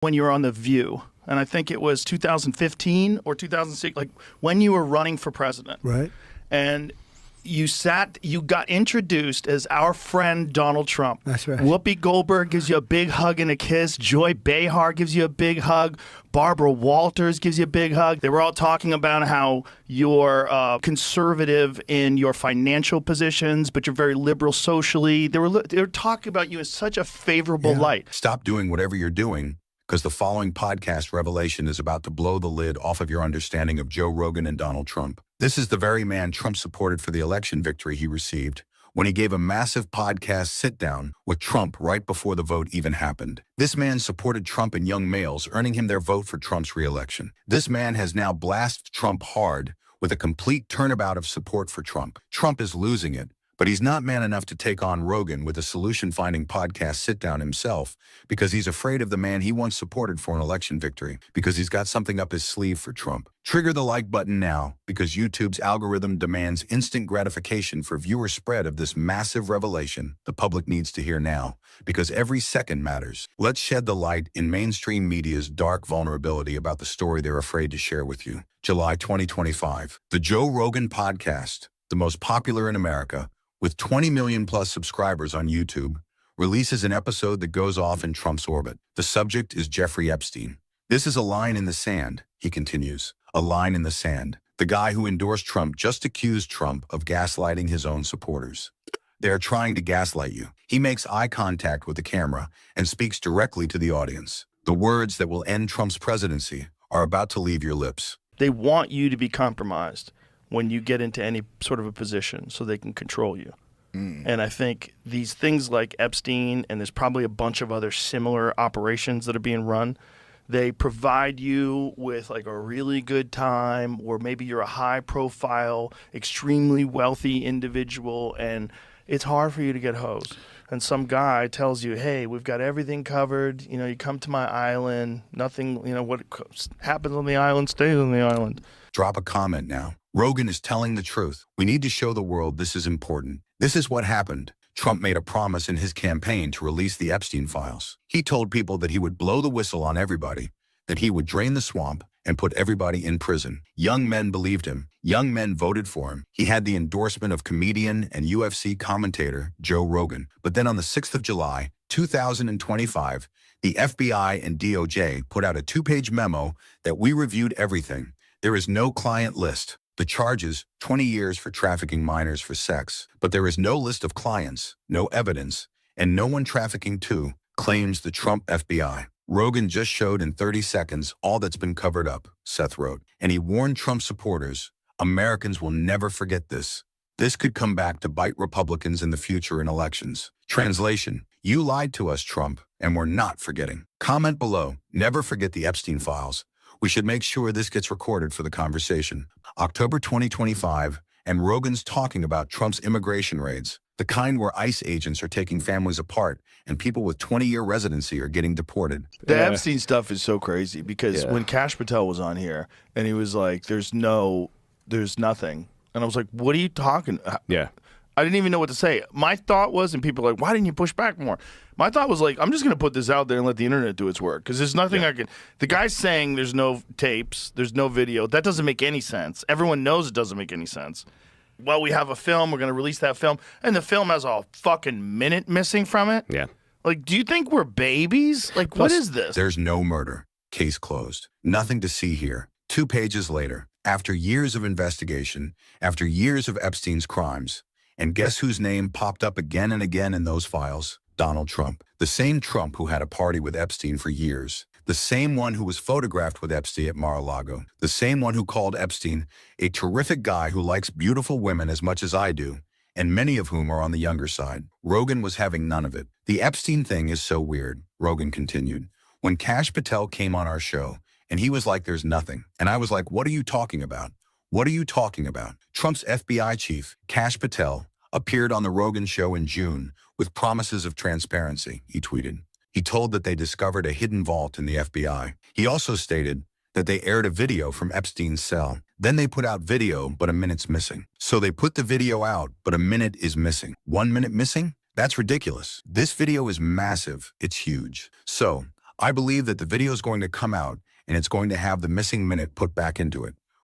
when you were on The View, and I think it was 2015 or 2006, like when you were running for president. Right. And you got introduced as our friend Donald Trump. That's right. Whoopi Goldberg gives you a big hug and a kiss. Joy Behar gives you a big hug. Barbara Walters gives you a big hug. They were all talking about how you're conservative in your financial positions, but you're very liberal socially. They were talking about you in such a favorable light. Stop doing whatever you're doing, because the following podcast revelation is about to blow the lid off of your understanding of Joe Rogan and Donald Trump. This is the very man Trump supported for the election victory he received when he gave a massive podcast sit-down with Trump right before the vote even happened. This man supported Trump and young males, earning him their vote for Trump's re-election. This man has now blasted Trump hard with a complete turnabout of support for Trump. Trump is losing it, but he's not man enough to take on Rogan with a solution-finding podcast sit-down himself because he's afraid of the man he once supported for an election victory, because he's got something up his sleeve for Trump. Trigger the like button now, because YouTube's algorithm demands instant gratification for viewer spread of this massive revelation the public needs to hear now, because every second matters. Let's shed the light in mainstream media's dark vulnerability about the story they're afraid to share with you. July 2025. The Joe Rogan Podcast, the most popular in America, with 20 million plus subscribers on YouTube, releases an episode that goes off in Trump's orbit. The subject is Jeffrey Epstein. This is a line in the sand, he continues. A line in the sand. The guy who endorsed Trump just accused Trump of gaslighting his own supporters. They're trying to gaslight you. He makes eye contact with the camera and speaks directly to the audience. The words that will end Trump's presidency are about to leave your lips. They want you to be compromised when you get into any sort of a position so they can control you. And I think these things like Epstein, and there's probably a bunch of other similar operations that are being run, they provide you with like a really good time, or maybe you're a high profile, extremely wealthy individual, and it's hard for you to get hosed. And some guy tells you, hey, we've got everything covered. You know, you come to my island, nothing, you know, what happens on the island stays on the island. Drop a comment now. Rogan is telling the truth. We need to show the world this is important. This is what happened. Trump made a promise in his campaign to release the Epstein files. He told people that he would blow the whistle on everybody, that he would drain the swamp and put everybody in prison. Young men believed him. Young men voted for him. He had the endorsement of comedian and UFC commentator Joe Rogan. But then on the 6th of July, 2025, the FBI and DOJ put out a 2-page memo that we reviewed everything. There is no client list. The charges, 20 years for trafficking minors for sex. But there is no list of clients, no evidence, and no one trafficking to, claims the Trump FBI. Rogan just showed in 30 seconds all that's been covered up, Seth wrote. And he warned Trump supporters, Americans will never forget this. This could come back to bite Republicans in the future in elections. Translation, you lied to us, Trump, and we're not forgetting. Comment below, never forget the Epstein files. We should make sure this gets recorded for the conversation. October 2025, and Rogan's talking about Trump's immigration raids, the kind where ICE agents are taking families apart and people with 20-year residency are getting deported. The Epstein stuff is so crazy because when Kash Patel was on here and he was like, there's nothing. And I was like, what are you talking? Yeah. I didn't even know what to say. My thought was, and people are like, why didn't you push back more? My thought was like, I'm just going to put this out there and let the internet do its work because there's nothing I can. The guy's saying there's no tapes, there's no video. That doesn't make any sense. Everyone knows it doesn't make any sense. Well, we have a film. We're going to release that film. And the film has a fucking minute missing from it. Yeah. Like, do you think we're babies? Like, what is this? There's no murder. Case closed. Nothing to see here. 2 pages later, after years of investigation, after years of Epstein's crimes, and guess whose name popped up again and again in those files? Donald Trump. The same Trump who had a party with Epstein for years. The same one who was photographed with Epstein at Mar-a-Lago. The same one who called Epstein a terrific guy who likes beautiful women as much as I do, and many of whom are on the younger side. Rogan was having none of it. The Epstein thing is so weird, Rogan continued. When Kash Patel came on our show, and he was like, there's nothing. And I was like, what are you talking about? What are you talking about? Trump's FBI chief, Kash Patel, appeared on the Rogan show in June with promises of transparency, he tweeted. He told that they discovered a hidden vault in the FBI. He also stated that they aired a video from Epstein's cell. Then they put out video, but a minute's missing. So they put the video out, but a minute is missing. 1 minute missing? That's ridiculous. This video is massive. It's huge. So I believe that the video is going to come out and it's going to have the missing minute put back into it.